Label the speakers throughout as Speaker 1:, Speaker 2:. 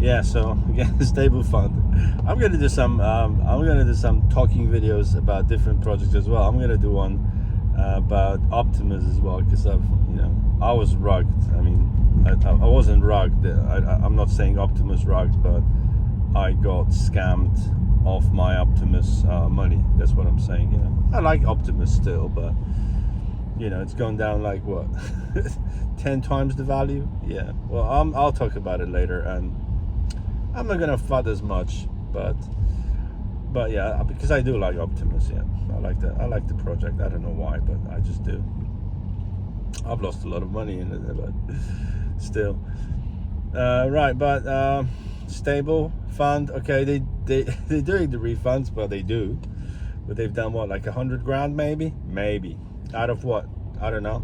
Speaker 1: Yeah, so again, StableFund. I'm gonna do some talking videos about different projects as well. I'm gonna do one about Optimus as well, because I was rugged. I mean, I wasn't rugged. I'm not saying Optimus rugged, but I got scammed off my Optimus money. That's what I'm saying. I like Optimus still, but it's gone down like what 10 times the value. Yeah, well, I'll talk about it later, and I'm not gonna FUD as much, but yeah, because I do like Optimus. Yeah, I like the project. I don't know why, but I just do. I've lost a lot of money in it, but still. Right, but StableFund. Okay, they're doing the refunds, but they've done what, like 100 grand maybe out of what, I don't know,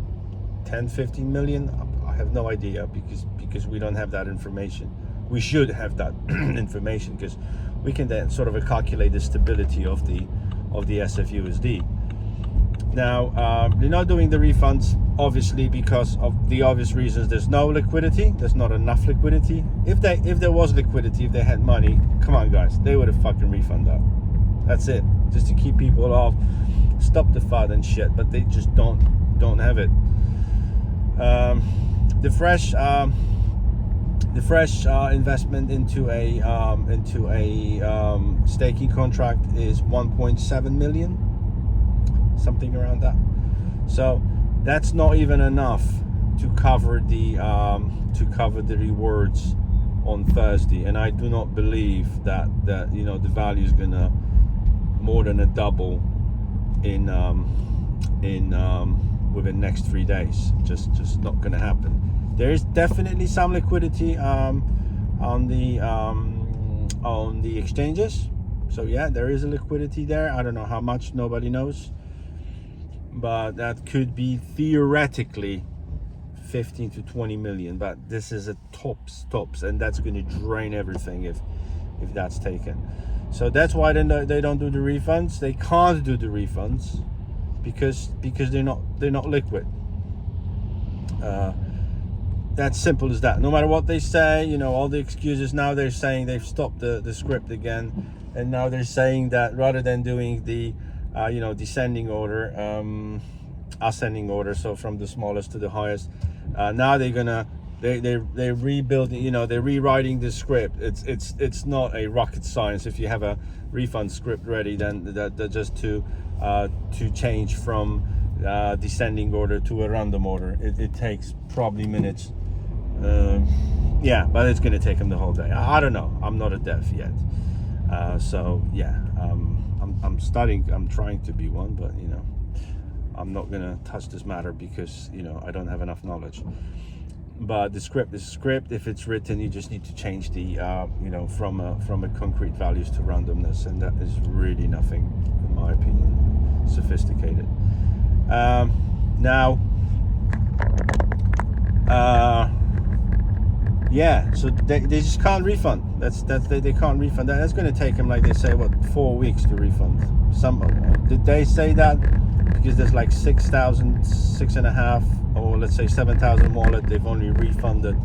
Speaker 1: 10 15 million. I have no idea, because we don't have that information. We should have that information, because we can then sort of calculate the stability of the SFUSD. Now, they're not doing the refunds, obviously, because of the obvious reasons. There's no liquidity. There's not enough liquidity. If there was liquidity, if they had money, come on, guys, they would have fucking refunded that. That's it, just to keep people off, stop the FUD and shit. But they just don't have it. The fresh investment into a staking contract is 1.7 million, something around that. So that's not even enough to cover the rewards on Thursday, and I do not believe that the value is gonna more than a double in within next 3 days. Just not gonna happen. There is definitely some liquidity on the exchanges. So yeah, there is a liquidity there. I don't know how much, nobody knows, but that could be theoretically 15 to 20 million. But this is a tops, and that's going to drain everything if that's taken. So that's why they don't do the refunds. They can't do the refunds because they're not liquid. That's simple as that. No matter what they say, all the excuses. Now they're saying they've stopped the script again, and now they're saying that rather than doing the descending order, ascending order, so from the smallest to the highest, now they're rebuilding. They're rewriting the script. It's not a rocket science. If you have a refund script ready, then that just to change from descending order to a random order, it takes probably minutes. Yeah, but it's going to take them the whole day. I don't know. I'm not a dev yet, so yeah. I'm trying to be one, but I'm not going to touch this matter because I don't have enough knowledge. But the script is script. If it's written, you just need to change the from a concrete values to randomness, and that is really nothing, in my opinion, sophisticated. Now, yeah, so they just can't refund. They can't refund that. That's going to take them, like they say, 4 weeks to refund. Did they say that? Because there's like 6,000, 6.5, or let's say 7,000 wallet. They've only refunded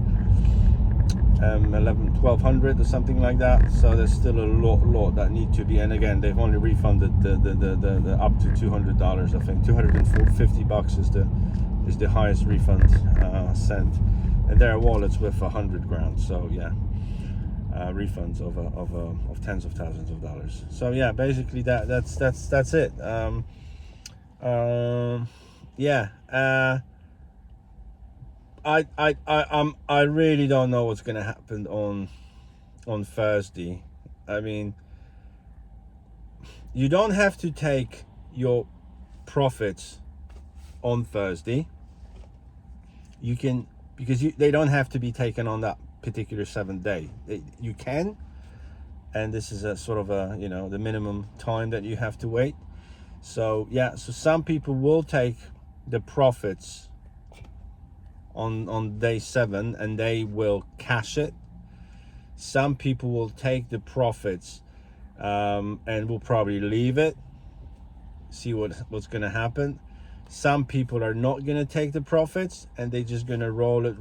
Speaker 1: 1,200 or something like that. So there's still a lot that need to be. And again, they've only refunded the up to $200. I think $250 is the highest refund sent. And there are wallets with 100 grand. So yeah, refunds of tens of thousands of dollars. So yeah, basically that's it. Yeah. I really don't know what's gonna happen on Thursday. I mean, you don't have to take your profits on Thursday. You can, because they don't have to be taken on that particular 7th day. You can, and this is a sort of the minimum time that you have to wait. So yeah, so some people will take the profits on day 7 and they will cash it. Some people will take the profits and will probably leave it, see what's going to happen. Some people are not going to take the profits and they're just going to roll it,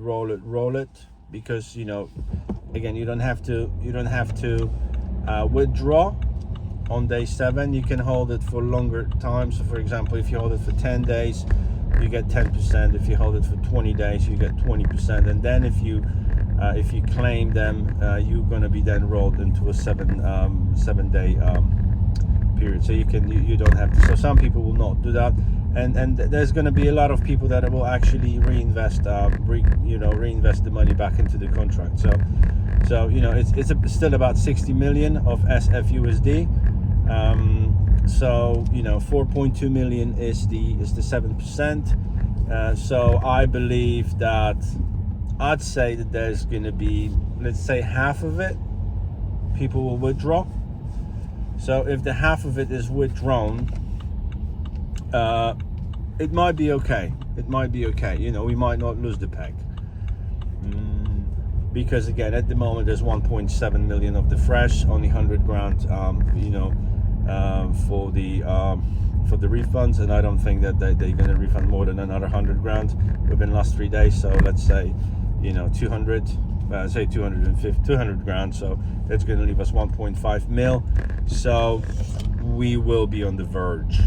Speaker 1: because again, you don't have to withdraw on day 7. You can hold it for longer time. So for example, if you hold it for 10 days, you get 10%. If you hold it for 20 days, you get 20%. And then if you claim them, you're going to be then rolled into a 7-day period. So you don't have to. So some people will not do that, and there's going to be a lot of people that will actually reinvest reinvest the money back into the contract. So it's still about 60 million of SFUSD. So 4.2 million is the 7%. So I believe that I'd say that there's going to be, let's say, half of it people will withdraw. So if the half of it is withdrawn, it might be okay. It might be okay. We might not lose the peg. Because again, at the moment there's 1.7 million of the fresh, only 100 grand, for the refunds, and I don't think that they're going to refund more than another 100 grand within the last 3 days. So let's say 200, say 200 grand. So that's going to leave us 1.5 mil. So we will be on the verge,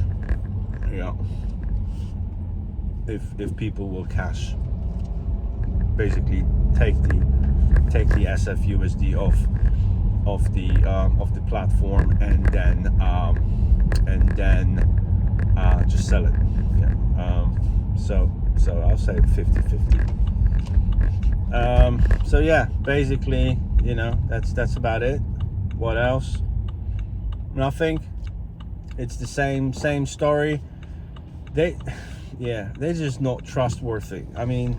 Speaker 1: if people will cash, basically take the SFUSD of the platform, and then just sell it. So I'll say 50-50. So yeah, basically, that's about it. What else? Nothing. It's the same story. They're just not trustworthy. I mean,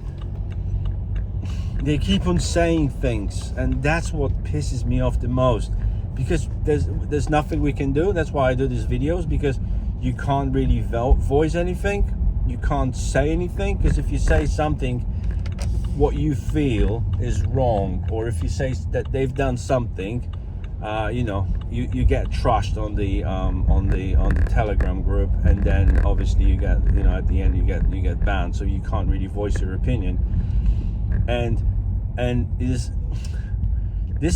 Speaker 1: they keep on saying things, and that's what pisses me off the most, because there's nothing we can do. That's why I do these videos, because you can't really voice anything. You can't say anything, because if you say something what you feel is wrong, or if you say that they've done something, you get trashed on the Telegram group, and then obviously you get, at the end you get banned, so you can't really voice your opinion. And this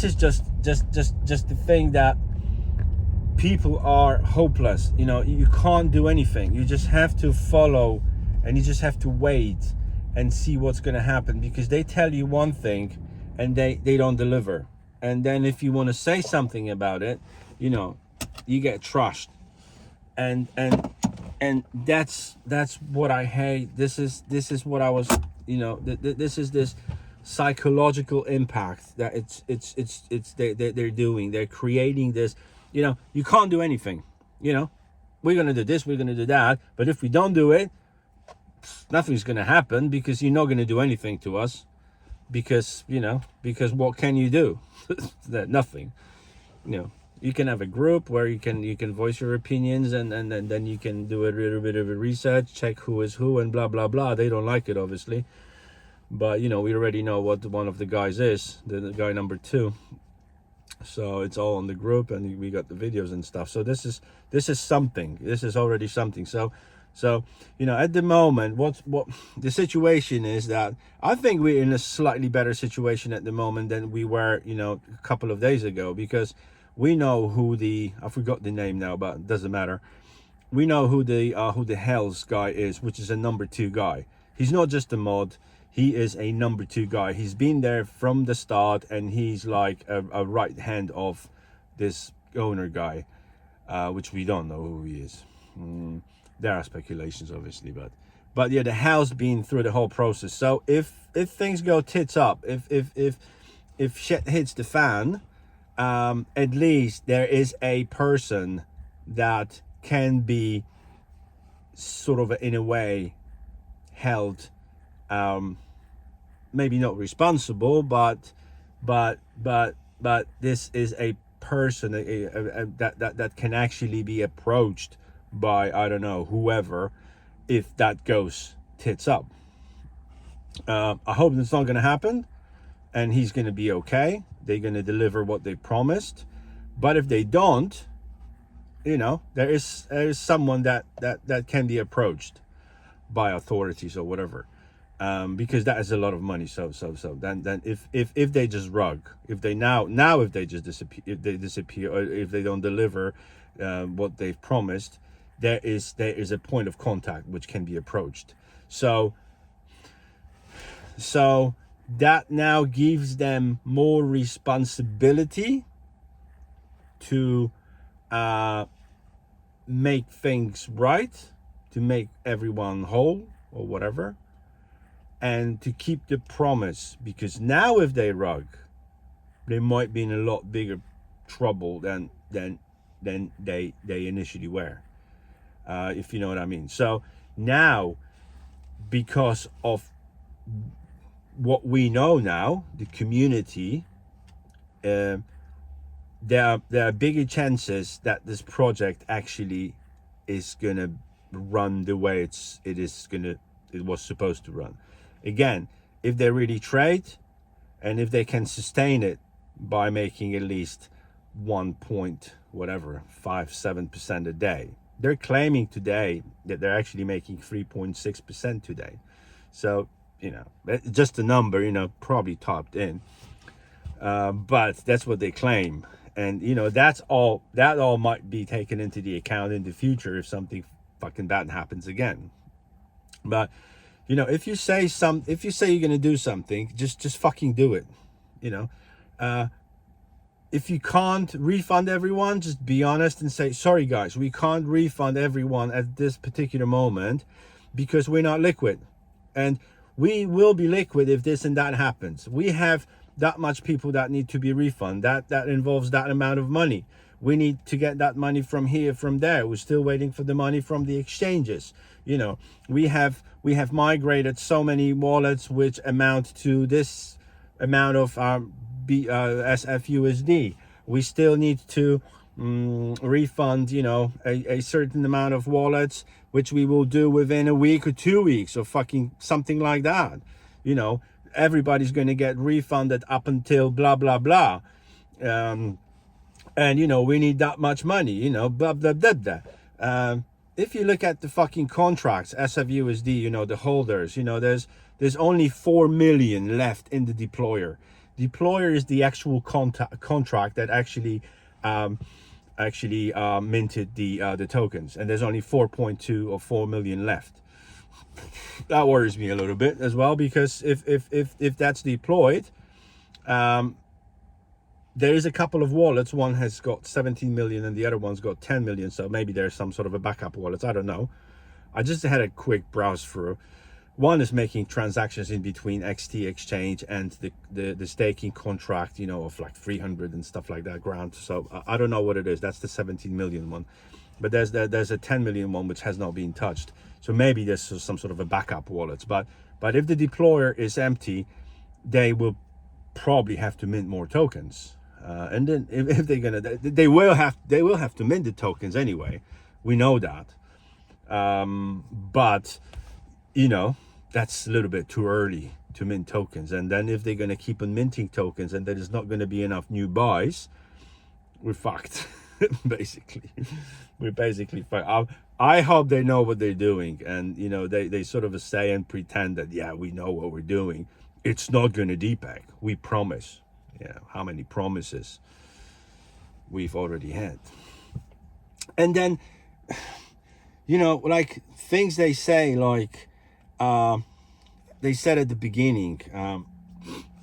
Speaker 1: is just the thing, that people are hopeless. You can't do anything. You just have to follow, and you just have to wait and see what's going to happen, because they tell you one thing and they don't deliver. And then if you want to say something about it, you get trashed. And that's what I hate. This is what I was, this is this psychological impact that they're doing. They're creating this, you can't do anything. We're going to do this, we're going to do that, but if we don't do it, nothing's going to happen, because you're not going to do anything to us, because what can you do? Nothing. You can have a group where you can voice your opinions, and then you can do a little bit of a research, check who is who, and blah blah blah. They don't like it, obviously, but we already know what one of the guys is, the guy number 2. So it's all on the group, and we got the videos and stuff. So this is something. This is already something. So at the moment, what the situation is, that I think we're in a slightly better situation at the moment than we were, a couple of days ago, because we know who I forgot the name now, but it doesn't matter. We know who the Hells guy is, which is a number 2 guy. He's not just a mod. He is a number 2 guy. He's been there from the start, and he's like a right hand of this owner guy, which we don't know who he is. There are speculations, obviously, but yeah, the Hell's been through the whole process. So if things go tits up, if shit hits the fan, at least there is a person that can be sort of, in a way, held, maybe not responsible, but this is a person that can actually be approached by, I don't know, whoever, if that goes tits up. I hope it's not going to happen, and he's going to be okay. They're going to deliver what they promised. But if they don't, there is someone that can be approached by authorities or whatever. because that is a lot of money. So then if they just rug, if they if they just disappear, or if they don't deliver what they've promised, there is a point of contact which can be approached. So that now gives them more responsibility to make things right, to make everyone whole or whatever, and to keep the promise. Because now if they rug, they might be in a lot bigger trouble than they initially were, if you know what I mean. So now, because of what we know now, the community, there are bigger chances that this project actually is gonna run the way it was supposed to run. Again, if they really trade, and if they can sustain it by making at least 1.57% a day. They're claiming today that they're actually making 3.6% today. So, just a number, probably topped in. But that's what they claim. And, that all might be taken into the account in the future if something fucking bad happens again. But, if you say you're going to do something, just fucking do it. If you can't refund everyone, just be honest and say, sorry guys, we can't refund everyone at this particular moment because we're not liquid. And we will be liquid if this and that happens. We have that much people that need to be refunded. That involves that amount of money. We need to get that money from here, from there. We're still waiting for the money from the exchanges. We have migrated so many wallets which amount to this amount of SFUSD. We still need to refund, a certain amount of wallets, which we will do within a week or 2 weeks or fucking something like that. Everybody's going to get refunded up until blah, blah, blah. And, we need that much money, blah, blah, blah, blah. If you look at the fucking contracts, SFUSD, the holders, there's only 4 million left in the deployer. Deployer is the actual contract that actually minted the tokens, and there's only 4.2 or 4 million left. That worries me a little bit as well, because if that's deployed, there is a couple of wallets. One has got 17 million and the other one's got 10 million. So maybe there's some sort of a backup wallet. I don't know. I just had a quick browse through. One is making transactions in between XT exchange and the staking contract, of like 300 and stuff like that grand. So I don't know what it is. That's the 17 million one. But there's a 10 million one which has not been touched. So maybe there's some sort of a backup wallet. But if the deployer is empty, they will probably have to mint more tokens. And then if they're gonna, they will have to mint the tokens anyway. We know that. But that's a little bit too early to mint tokens. And then if they're gonna keep on minting tokens and there's not gonna be enough new buys, we're fucked. Basically, we're basically fucked. I hope they know what they're doing, and they sort of say and pretend that we know what we're doing. It's not gonna depeg. We promise. How many promises we've already had. And then, like things they say, like they said at the beginning,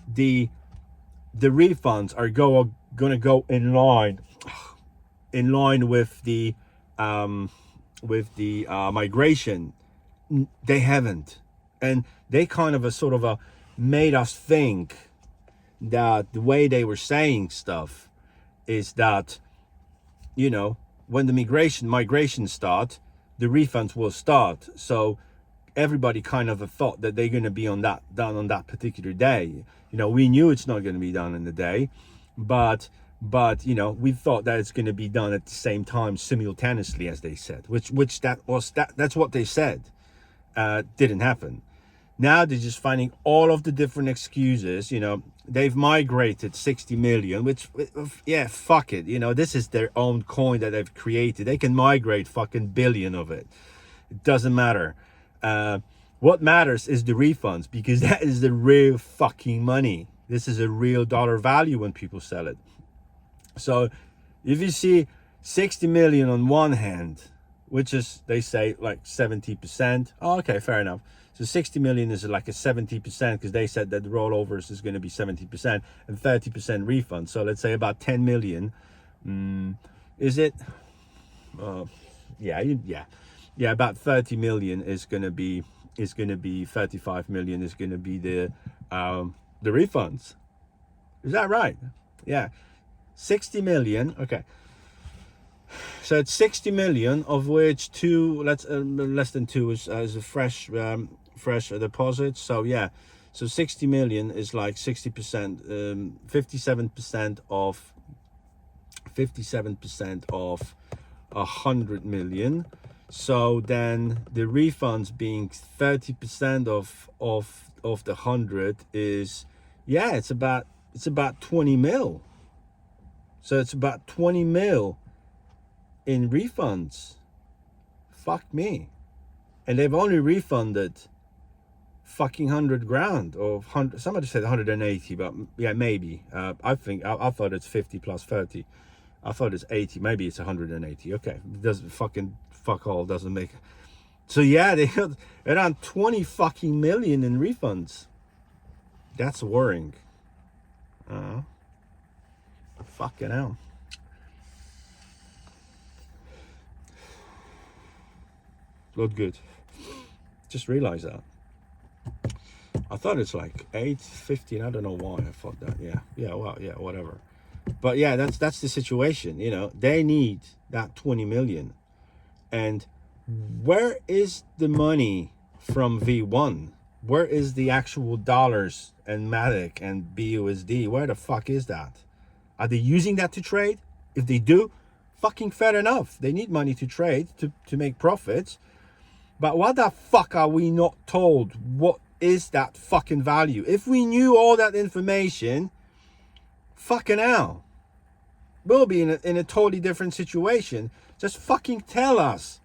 Speaker 1: the refunds are gonna go in line with the migration. They haven't, and they kind of made us think that the way they were saying stuff is that, when the migration start, the refunds will start. So everybody kind of thought that they're going to be done on that particular day. We knew it's not going to be done in the day, but we thought that it's going to be done at the same time simultaneously, as they said, which that's what they said. Didn't happen. Now they're just finding all of the different excuses. They've migrated 60 million, which, fuck it. This is their own coin that they've created. They can migrate fucking billion of it. It doesn't matter. What matters is the refunds, because that is the real fucking money. This is a real dollar value when people sell it. So if you see 60 million on one hand, which is, they say, like 70%. Oh, okay, fair enough. So 60 million is like a 70%, because they said that the rollovers is going to be 70% and 30% refund. So let's say about 10 million. Is it? Yeah, about 30 million is going to be 35 million is going to be the refunds. Is that right? Yeah. 60 million. Okay. So it's 60 million, of which less than two is a fresh deposit. So yeah, so 60 million is like 60%, 57% of 100 million. So then the refunds being 30% of the 100 is, yeah, it's about 20 mil. So it's about 20 mil in refunds. Fuck me. And they've only refunded fucking 100 grand, or 100, somebody said 180, but yeah, maybe. I thought it's 50 plus 30. I thought it's 80, maybe it's 180. Okay, it doesn't fucking fuck all, doesn't make. So yeah, they got around 20 fucking million in refunds. That's worrying. Fucking hell. Not good. Just realized that. I thought it's like 8:15. I don't know why I thought that. Well, whatever. But yeah, that's the situation. You know, they need that 20 million. And where is the money from V1? Where is the actual dollars and Matic and BUSD? Where the fuck is that? Are they using that to trade? If they do, fucking fair enough. They need money to trade, to make profits. But what the fuck are we not told? What is that fucking value? If we knew all that information, fucking hell, we'll be in a totally different situation. Just fucking tell us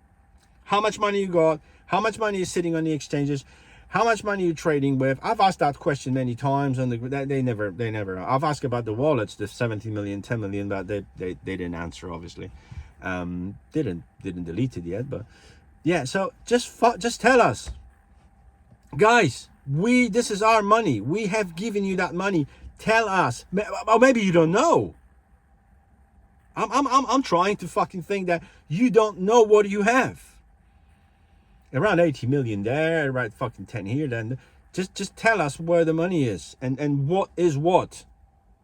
Speaker 1: how much money you got, how much money is sitting on the exchanges, how much money you're trading with. I've asked that question many times, and they never. I've asked about the wallets, the 70 million, 10 million, but they didn't answer, obviously. Didn't delete it yet, but yeah. So just tell us, guys. This is our money. We have given you that money. Tell us. Or maybe you don't know. I'm trying to fucking think that you don't know what you have. Around 80 million there, right? Fucking 10 here. Then just tell us where the money is and what is what.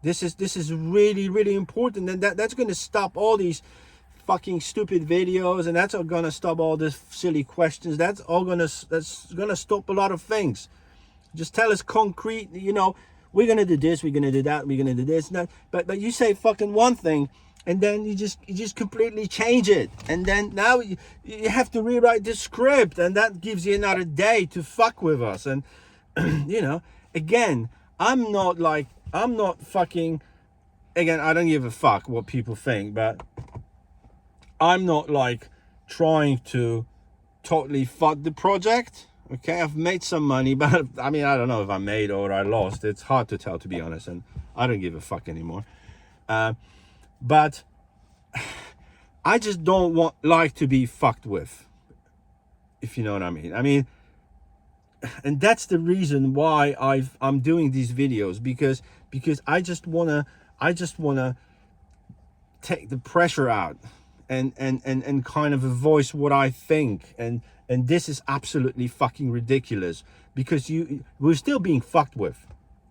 Speaker 1: This is really, really important, and that's going to stop all these fucking stupid videos, and that's going to stop all these silly questions. That's going to stop a lot of things. Just tell us concrete. You know, we're going to do this, we're going to do that, we're going to do this. No, but you say fucking one thing, and then you just completely change it, and then now you have to rewrite the script, and that gives you another day to fuck with us. And you know, again, I'm not fucking, again, I don't give a fuck what people think, but I'm not like trying to totally fuck the project. Okay, I've made some money, but I mean, I don't know if I made or I lost. It's hard to tell, to be honest, and I don't give a fuck anymore. But I just don't like to be fucked with, if you know what I mean. I mean, and that's the reason why I'm doing these videos, because I just wanna take the pressure out and kind of voice what I think, and this is absolutely fucking ridiculous, because we're still being fucked with.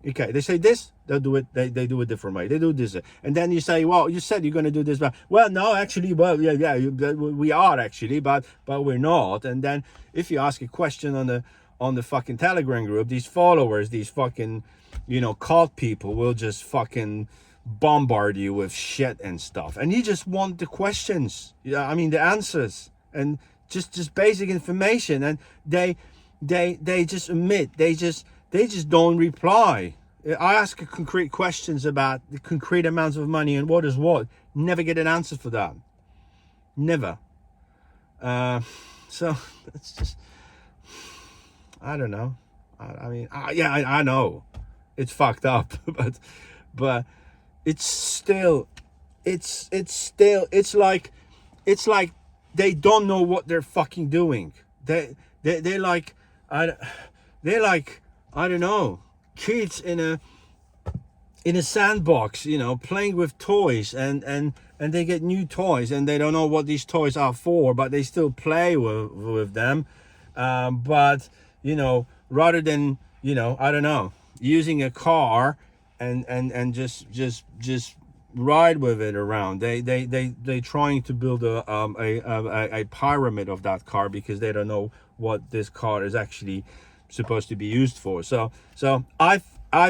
Speaker 1: Okay, they say this, they'll do it. They do it different way. They do this, and then you say, well, you said you're going to do this, but well, no, actually, well, yeah, we are actually, but we're not. And then if you ask a question on the fucking Telegram group, these followers, these fucking, you know, cult people will just fucking bombard you with shit and stuff, and you just want the questions. Yeah, I mean the answers, and just basic information, and they just omit. They just don't reply. I ask concrete questions about the concrete amounts of money and what is what. Never get an answer for that. Never. So it's just, I don't know. I mean, yeah, I know it's fucked up, but it's still, it's like they don't know what they're fucking doing. They like, I they're like, I don't know, kids in a sandbox, you know, playing with toys, and they get new toys and they don't know what these toys are for, but they still play with them. But you know, rather than, you know, I don't know, using a car and just ride with it around, they trying to build a pyramid of that car because they don't know what this car is actually supposed to be used for. So I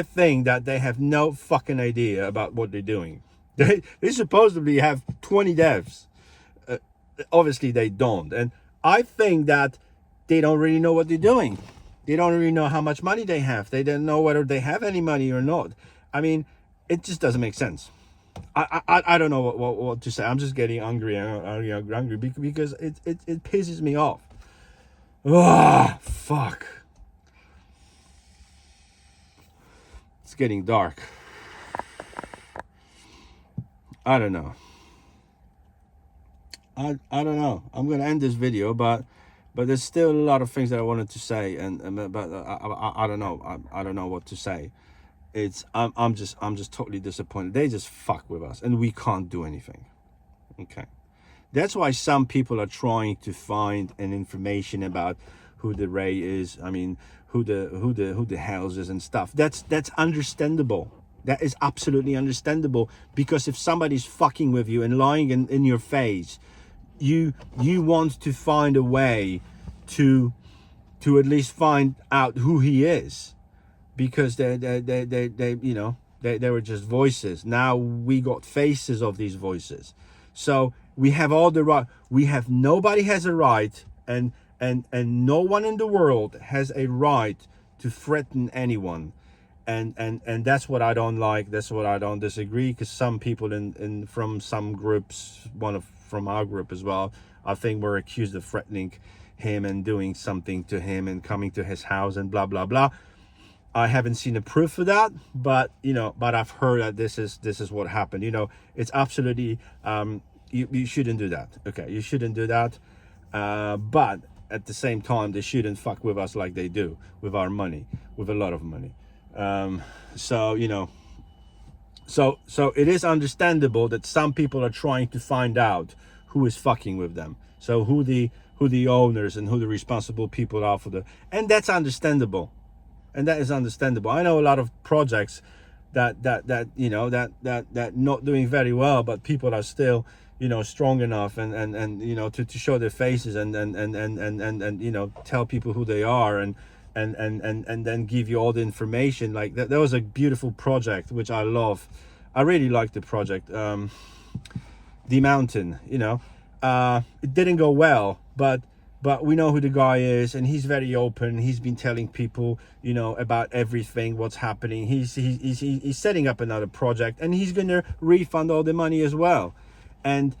Speaker 1: think that they have no fucking idea about what they're doing. They supposedly have 20 devs. Obviously they don't, and I think that they don't really know what they're doing. They don't really know how much money they have. They don't know whether they have any money or not. I mean, it just doesn't make sense. I don't know what to say. I'm just getting angry because it pisses me off. Ah, fuck. It's getting dark. I don't know. I don't know. I'm gonna end this video, but there's still a lot of things that I wanted to say, but I don't know. I don't know what to say. I'm just totally disappointed. They just fuck with us, and we can't do anything. Okay, that's why some people are trying to find an information about who the Ray is. I mean, who the Hells is and stuff. That's understandable. That is absolutely understandable, because if somebody's fucking with you and lying in your face, you want to find a way to at least find out who he is, because they you know, they were just voices. Now we got faces of these voices, so we have all the right. Nobody has a right, and no one in the world has a right to threaten anyone. And that's what I don't like. That's what I don't disagree, because some people in from some groups, from our group as well, I think were accused of threatening him and doing something to him and coming to his house and blah blah blah. I haven't seen the proof of that, but you know, I've heard that this is what happened. You know, it's absolutely you shouldn't do that. Okay, you shouldn't do that. But at the same time, they shouldn't fuck with us like they do with our money, with a lot of money. So you know, so it is understandable that some people are trying to find out who is fucking with them, so who the owners and who the responsible people are for and that's understandable, and that is understandable. I know a lot of projects that you know, that not doing very well, but people are still, you know, strong enough and you know, to show their faces and you know, tell people who they are and then give you all the information. Like that was a beautiful project which I love. I really like the project, The Mountain. You know, it didn't go well, but we know who the guy is, and he's very open. He's been telling people, you know, about everything, what's happening. He's setting up another project, and he's gonna refund all the money as well. And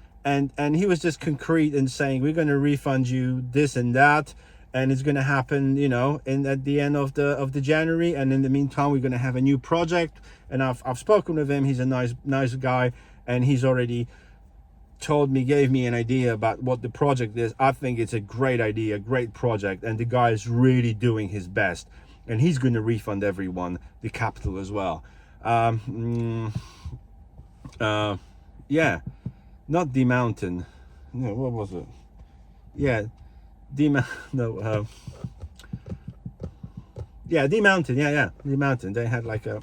Speaker 1: he was just concrete in saying, we're gonna refund you this and that, and it's gonna happen, you know, at the end of the January. And in the meantime, we're gonna have a new project. And I've spoken with him. He's a nice guy, and he's already gave me an idea about what the project is. I think it's a great idea, great project, and the guy is really doing his best, and he's going to refund everyone the capital as well. Yeah, not The Mountain. No, what was it? Yeah, yeah, The Mountain. Yeah, The Mountain. They had like a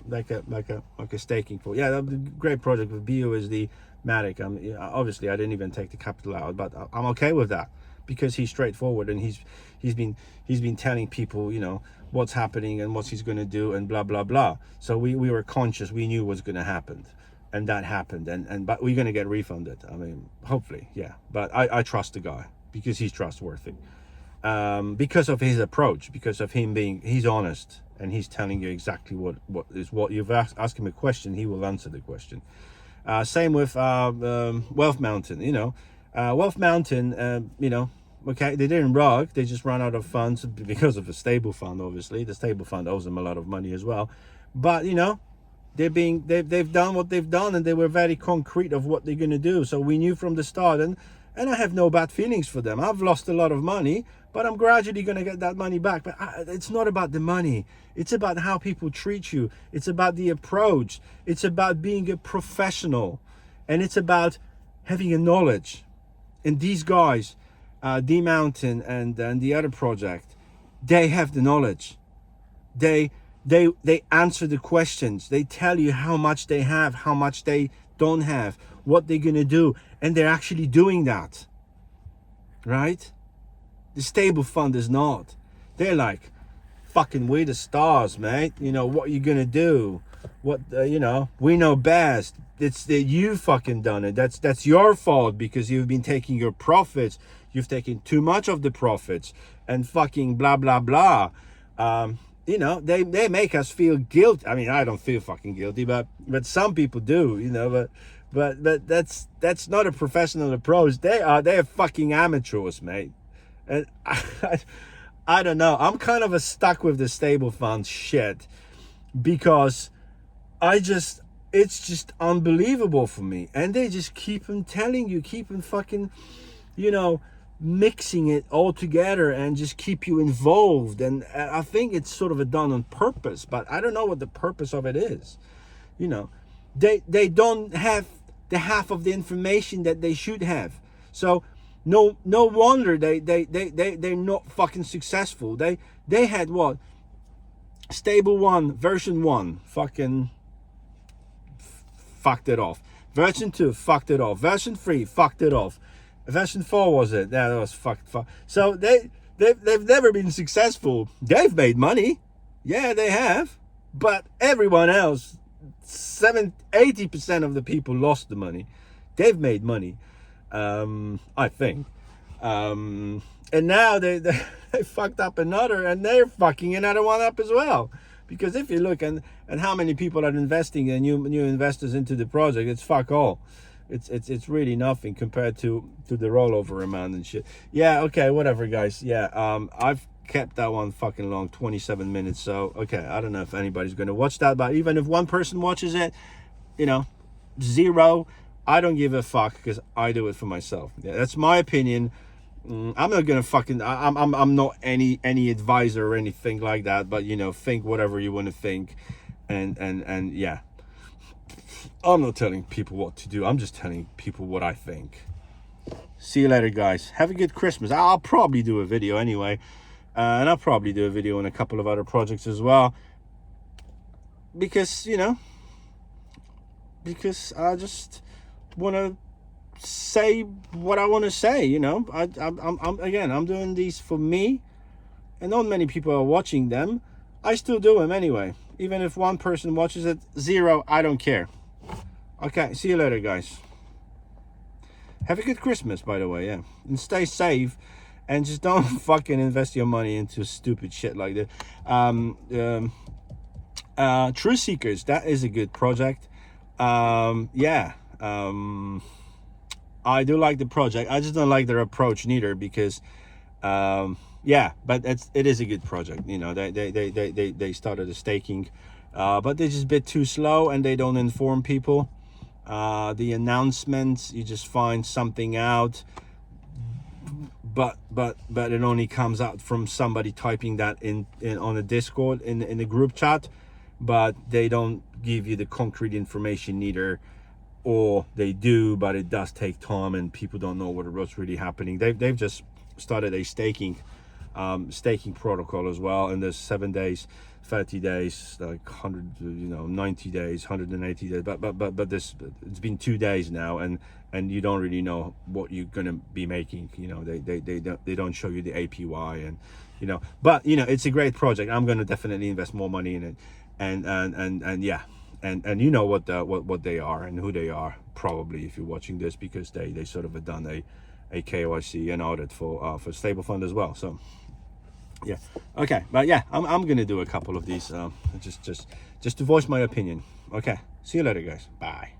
Speaker 1: staking pool. Yeah, that was a great project with BUSD Matic. Obviously I didn't even take the capital out, but I'm okay with that, because he's straightforward, and he's been telling people, you know, what's happening and what he's going to do and blah blah blah. So we were conscious. We knew what's going to happen, and that happened. But we're going to get refunded. I mean, hopefully, yeah. But I trust the guy, because he's trustworthy. Because of his approach, because of him he's honest, and he's telling you exactly what you've asked him a question, he will answer the question. Same with Wealth Mountain. You know, Wealth Mountain, you know, Okay, they didn't rug. They just ran out of funds because of the StableFund. Obviously, the StableFund owes them a lot of money as well. But you know, they've done what they've done, and they were very concrete of what they're gonna do. So we knew from the start, and I have no bad feelings for them. I've lost a lot of money, but I'm gradually gonna get that money back. But it's not about the money. It's about how people treat you. It's about the approach. It's about being a professional, and it's about having a knowledge. And these guys, D Mountain and the other project, they have the knowledge. They answer the questions. They tell you how much they have, how much they don't have, what they're gonna do, and they're actually doing that, right? The StableFund is not. They're like, fucking, we're the stars, mate. You know what you're gonna do. What you know, we know best. It's that you fucking done it. That's your fault because you've been taking your profits. You've taken too much of the profits and fucking blah blah blah. You know, they make us feel guilty. I mean, I don't feel fucking guilty, but some people do. You know, but that's not a professional approach. They're fucking amateurs, mate. And I don't know. I'm kind of stuck with the StableFund shit because it's just unbelievable for me. And they just keep on telling you, keep on fucking, you know, mixing it all together and just keep you involved. And I think it's sort of done on purpose, but I don't know what the purpose of it is. You know, they don't have the half of the information that they should have. So no wonder they're not fucking successful. They had what? Stable 1, version 1, fucking fucked it off. Version 2 fucked it off. Version 3 fucked it off. Version 4 was it? Yeah, that was fucked. So they've never been successful. They've made money. Yeah, they have. But everyone else, 80% of the people lost the money. They've made money. I think. And now they fucked up another, and they're fucking another one up as well. Because if you look and how many people are investing and new investors into the project, it's fuck all. It's really nothing compared to the rollover amount and shit. Yeah, okay, whatever, guys. Yeah, I've kept that one fucking long, 27 minutes. So okay, I don't know if anybody's gonna watch that, but even if one person watches it, you know, 0. I don't give a fuck because I do it for myself. Yeah, that's my opinion. I'm not gonna fucking. I'm not any advisor or anything like that. But you know, think whatever you want to think, and yeah. I'm not telling people what to do. I'm just telling people what I think. See you later, guys. Have a good Christmas. I'll probably do a video anyway, and I'll probably do a video on a couple of other projects as well. Because you know, because I just want to say what I want to say. You know, I'm doing these for me, and not many people are watching them. I still do them anyway, even if one person watches it. 0, I don't care. Okay, see you later, guys. Have a good Christmas, by the way. Yeah, and stay safe, and just don't fucking invest your money into stupid shit like that. True Seekers, that is a good project. Yeah. I do like the project. I just don't like their approach neither because, yeah, but it is a good project. You know, they started the staking, but they're just a bit too slow and they don't inform people. The announcements, you just find something out, but it only comes out from somebody typing that in on a Discord in the group chat, but they don't give you the concrete information neither. Or they do, but it does take time and people don't know what's really happening. They've just started a staking protocol as well, and there's 7 days, 30 days, like 100, 90 days, 180 days. But this, it's been 2 days now, and you don't really know what you're gonna be making. You know, they don't show you the APY, and you know, but you know, it's a great project. I'm gonna definitely invest more money in it, and yeah. And you know what they are and who they are, probably, if you're watching this, because they sort of have done a KYC and audit for StableFund as well. So yeah, okay, but yeah, I'm gonna do a couple of these just to voice my opinion. Okay, see you later, guys. Bye.